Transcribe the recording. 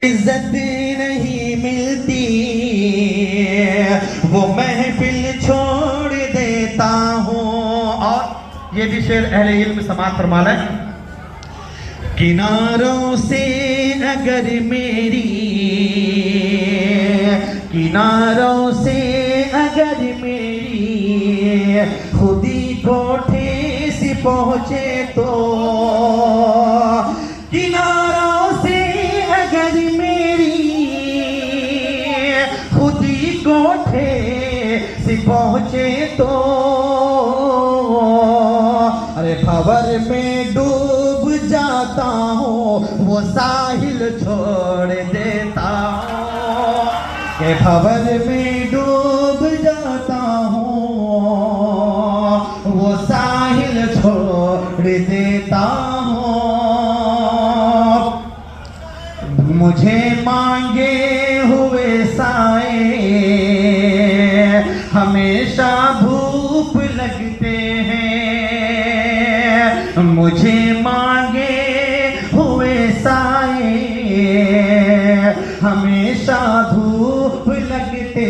इज्जत नहीं मिलती, वो महफिल छोड़ देता हूँ। और ये भी शेर अहले इल्म समात फरमाना है। किनारों से अगर मेरी, किनारों से अगर मेरी खुदी को ठेस पहुँचे तो, किनारों से अगर मेरी खुदी को ठेस पहुँचे तो, अरे खबर में डूब जाता हूँ, वो साहिल छोड़ देता हूँ। के खबर में डूब जाता हूँ, वो साहिल छोड़ देता हूँ। मुझे मांगे हुए साए हमेशा धूप लगते हैं, मुझे मांगे हुए साए हमेशा धूप लगते